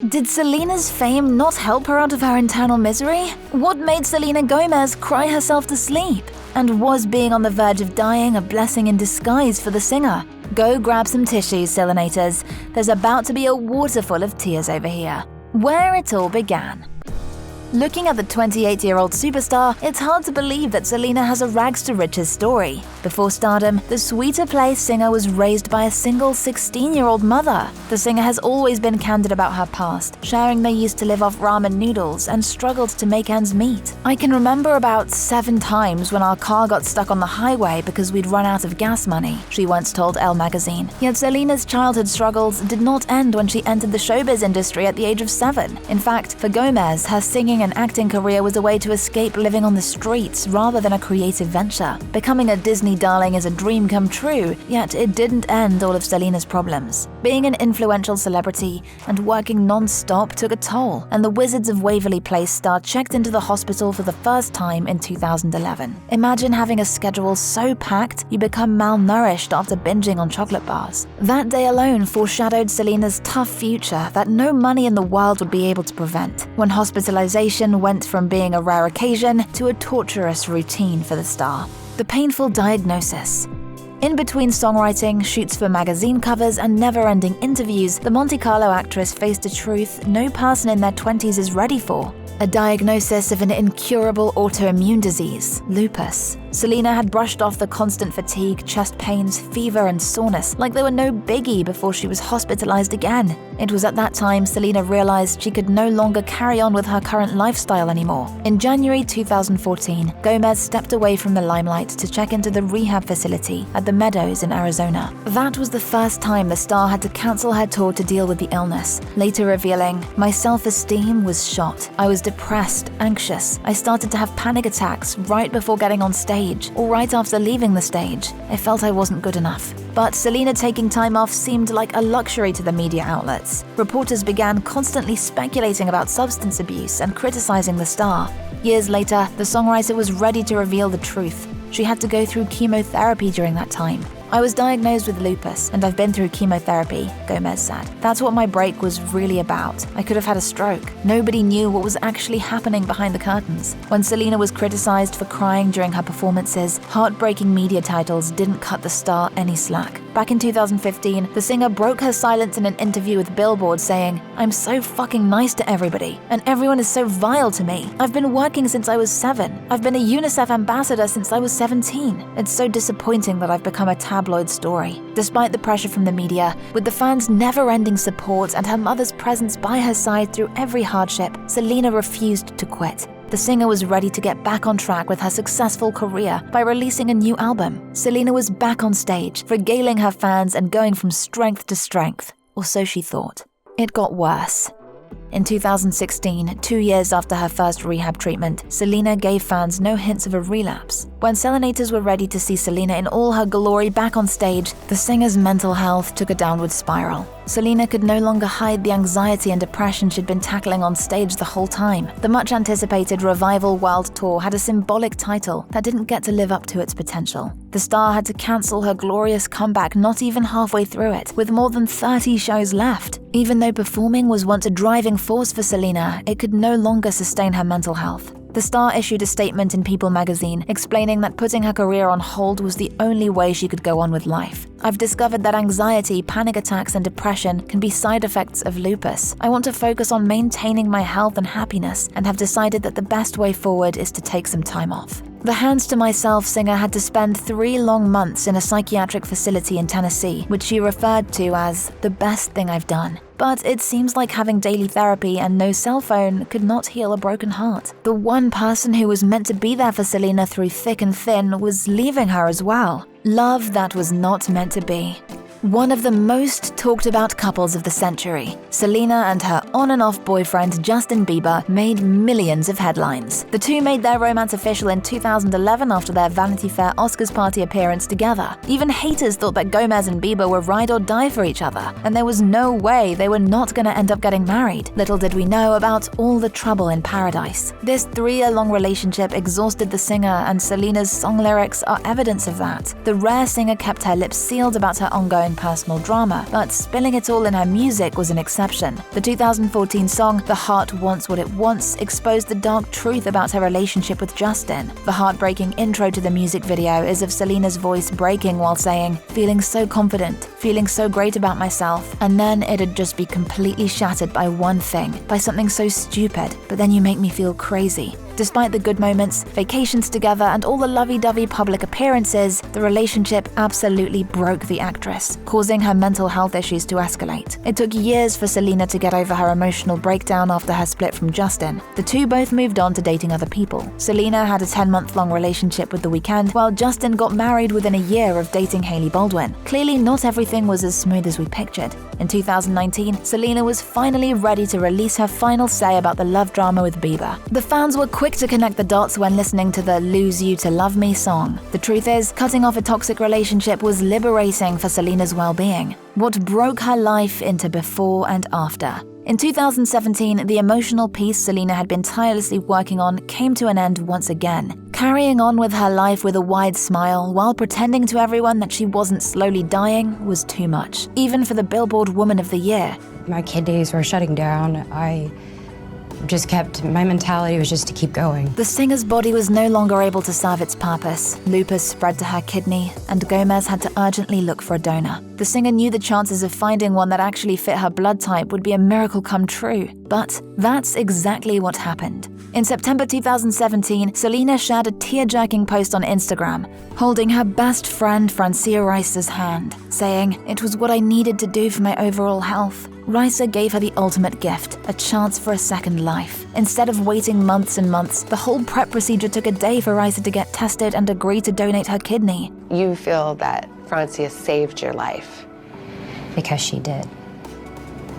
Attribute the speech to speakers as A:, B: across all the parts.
A: Did Selena's fame not help her out of her internal misery? What made Selena Gomez cry herself to sleep? And was being on the verge of dying a blessing in disguise for the singer? Go grab some tissues, Selenators. There's about to be a waterfall of tears over here. Where it all began. Looking at the 28-year-old superstar, it's hard to believe that Selena has a rags-to-riches story. Before stardom, the Sweeter Play singer was raised by a single 16-year-old mother. The singer has always been candid about her past, sharing they used to live off ramen noodles and struggled to make ends meet. "I can remember about 7 times when our car got stuck on the highway because we'd run out of gas money," she once told Elle magazine. Yet Selena's childhood struggles did not end when she entered the showbiz industry at the age of 7. In fact, for Gomez, her singing and acting career was a way to escape living on the streets rather than a creative venture. Becoming a Disney darling is a dream come true, yet it didn't end all of Selena's problems. Being an influential celebrity and working non-stop took a toll, and the Wizards of Waverly Place star checked into the hospital for the first time in 2011. Imagine having a schedule so packed you become malnourished after binging on chocolate bars. That day alone foreshadowed Selena's tough future that no money in the world would be able to prevent, when hospitalization went from being a rare occasion to a torturous routine for the star. The painful diagnosis. In between songwriting, shoots for magazine covers, and never-ending interviews, the Monte Carlo actress faced a truth no person in their 20s is ready for. A diagnosis of an incurable autoimmune disease, lupus. Selena had brushed off the constant fatigue, chest pains, fever, and soreness like they were no biggie before she was hospitalized again. It was at that time Selena realized she could no longer carry on with her current lifestyle anymore. In January 2014, Gomez stepped away from the limelight to check into the rehab facility at the Meadows in Arizona. That was the first time the star had to cancel her tour to deal with the illness, later revealing, "My self-esteem was shot. I was depressed, anxious. I started to have panic attacks right before getting on stage, or right after leaving the stage. I felt I wasn't good enough." But Selena taking time off seemed like a luxury to the media outlets. Reporters began constantly speculating about substance abuse and criticizing the star. Years later, the songwriter was ready to reveal the truth. She had to go through chemotherapy during that time. "I was diagnosed with lupus, and I've been through chemotherapy," Gomez said. "That's what my break was really about. I could have had a stroke." Nobody knew what was actually happening behind the curtains. When Selena was criticized for crying during her performances, heartbreaking media titles didn't cut the star any slack. Back in 2015, the singer broke her silence in an interview with Billboard saying, "I'm so fucking nice to everybody, and everyone is so vile to me. I've been working since I was 7. I've been a UNICEF ambassador since I was 17. It's so disappointing that I've become a tabloid story." Despite the pressure from the media, with the fans' never-ending support and her mother's presence by her side through every hardship, Selena refused to quit. The singer was ready to get back on track with her successful career by releasing a new album. Selena was back on stage, regaling her fans and going from strength to strength, or so she thought. It got worse. In 2016, 2 years after her first rehab treatment, Selena gave fans no hints of a relapse. When Selenators were ready to see Selena in all her glory back on stage, the singer's mental health took a downward spiral. Selena could no longer hide the anxiety and depression she'd been tackling on stage the whole time. The much-anticipated Revival World Tour had a symbolic title that didn't get to live up to its potential. The star had to cancel her glorious comeback not even halfway through it, with more than 30 shows left. Even though performing was once a driving force for Selena, it could no longer sustain her mental health. The star issued a statement in People magazine explaining that putting her career on hold was the only way she could go on with life. "I've discovered that anxiety, panic attacks, and depression can be side effects of lupus. I want to focus on maintaining my health and happiness and have decided that the best way forward is to take some time off." The Hands to Myself singer had to spend 3 long months in a psychiatric facility in Tennessee, which she referred to as the best thing I've done. But it seems like having daily therapy and no cell phone could not heal a broken heart. The one person who was meant to be there for Selena through thick and thin was leaving her as well. Love that was not meant to be. One of the most talked about couples of the century, Selena and her on and off boyfriend Justin Bieber made millions of headlines. The two made their romance official in 2011 after their Vanity Fair Oscars party appearance together. Even haters thought that Gomez and Bieber were ride or die for each other, and there was no way they were not going to end up getting married. Little did we know about all the trouble in paradise. This 3-year-long relationship exhausted the singer, and Selena's song lyrics are evidence of that. The rare singer kept her lips sealed about her ongoing ongoing personal drama, but spilling it all in her music was an exception. The 2014 song "The Heart Wants What It Wants" exposed the dark truth about her relationship with Justin. The heartbreaking intro to the music video is of Selena's voice breaking while saying, "Feeling so confident, feeling so great about myself, and then it'd just be completely shattered by one thing, by something so stupid, but then you make me feel crazy." Despite the good moments, vacations together, and all the lovey-dovey public appearances, the relationship absolutely broke the actress, causing her mental health issues to escalate. It took years for Selena to get over her emotional breakdown after her split from Justin. The two both moved on to dating other people. Selena had a 10-month-long relationship with The Weeknd, while Justin got married within a year of dating Hailey Baldwin. Clearly, not everything was as smooth as we pictured. In 2019, Selena was finally ready to release her final say about the love drama with Bieber. The fans were quick to connect the dots when listening to the "Lose You to Love Me" song. The truth is, cutting off a toxic relationship was liberating for Selena's well-being. What broke her life into before and after. In 2017, the emotional piece Selena had been tirelessly working on came to an end once again. Carrying on with her life with a wide smile while pretending to everyone that she wasn't slowly dying was too much, even for the Billboard Woman of the Year.
B: My kidneys were shutting down. My mentality was just to keep going.
A: The singer's body was no longer able to serve its purpose. Lupus spread to her kidney, and Gomez had to urgently look for a donor. The singer knew the chances of finding one that actually fit her blood type would be a miracle come true. But that's exactly what happened. In September 2017, Selena shared a tear-jerking post on Instagram, holding her best friend Francia Rice's hand, saying, "It was what I needed to do for my overall health." Rice gave her the ultimate gift, a chance for a second life. Instead of waiting months and months, the whole prep procedure took a day for Rice to get tested and agree to donate her kidney.
C: You feel that Francia saved your life?
B: Because she did.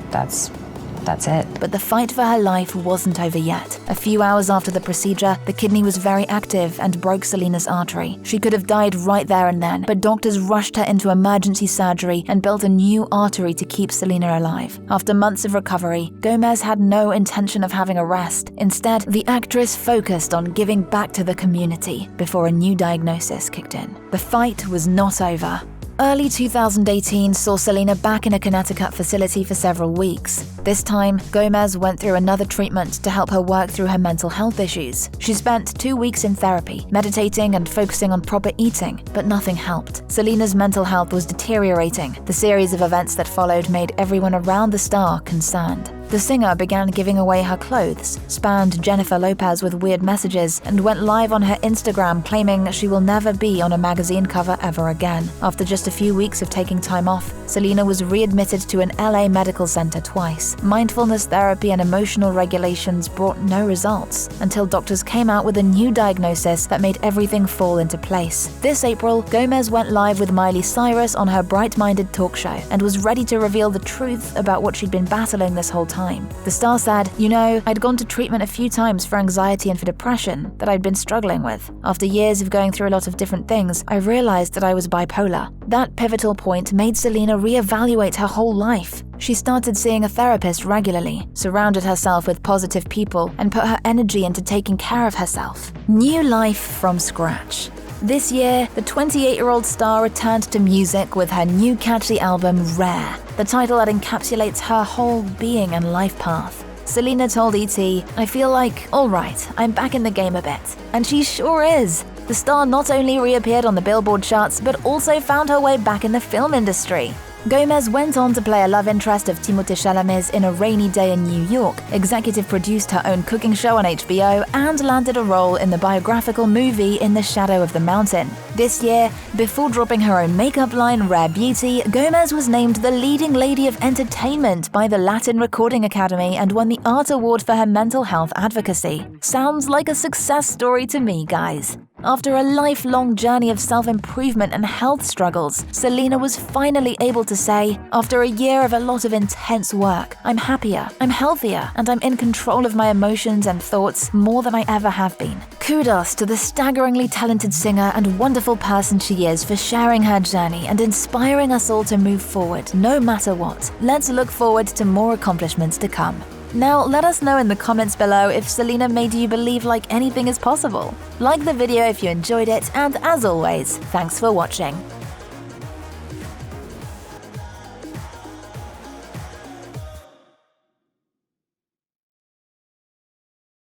B: That's it.
A: But the fight for her life wasn't over yet. A few hours after the procedure, the kidney was very active and broke Selena's artery. She could have died right there and then, but doctors rushed her into emergency surgery and built a new artery to keep Selena alive. After months of recovery, Gomez had no intention of having a rest. Instead, the actress focused on giving back to the community before a new diagnosis kicked in. The fight was not over. Early 2018 saw Selena back in a Connecticut facility for several weeks. This time, Gomez went through another treatment to help her work through her mental health issues. She spent 2 weeks in therapy, meditating and focusing on proper eating, but nothing helped. Selena's mental health was deteriorating. The series of events that followed made everyone around the star concerned. The singer began giving away her clothes, spammed Jennifer Lopez with weird messages, and went live on her Instagram claiming she will never be on a magazine cover ever again. After just a few weeks of taking time off, Selena was readmitted to an LA medical center twice. Mindfulness therapy and emotional regulations brought no results until doctors came out with a new diagnosis that made everything fall into place. This April, Gomez went live with Miley Cyrus on her Bright-Minded talk show and was ready to reveal the truth about what she'd been battling this whole time. The star said, I'd gone to treatment a few times for anxiety and for depression that I'd been struggling with. After years of going through a lot of different things, I realized that I was bipolar. That pivotal point made Selena reevaluate her whole life. She started seeing a therapist regularly, surrounded herself with positive people, and put her energy into taking care of herself. New life from scratch. This year, the 28-year-old star returned to music with her new catchy album, Rare, the title that encapsulates her whole being and life path. Selena told E!T, "I feel like, alright, I'm back in the game a bit." And she sure is. The star not only reappeared on the Billboard charts, but also found her way back in the film industry. Gomez went on to play a love interest of Timothée Chalamet's in A Rainy Day in New York, executive produced her own cooking show on HBO, and landed a role in the biographical movie In the Shadow of the Mountain. This year, before dropping her own makeup line Rare Beauty, Gomez was named the leading lady of entertainment by the Latin Recording Academy and won the Art Award for her mental health advocacy. Sounds like a success story to me, guys. After a lifelong journey of self-improvement and health struggles, Selena was finally able to say, "After a year of a lot of intense work, I'm happier, I'm healthier, and I'm in control of my emotions and thoughts more than I ever have been." Kudos to the staggeringly talented singer and wonderful person she is for sharing her journey and inspiring us all to move forward, no matter what. Let's look forward to more accomplishments to come. Now, let us know in the comments below if Selena made you believe like anything is possible. Like the video if you enjoyed it, and as always, thanks for watching.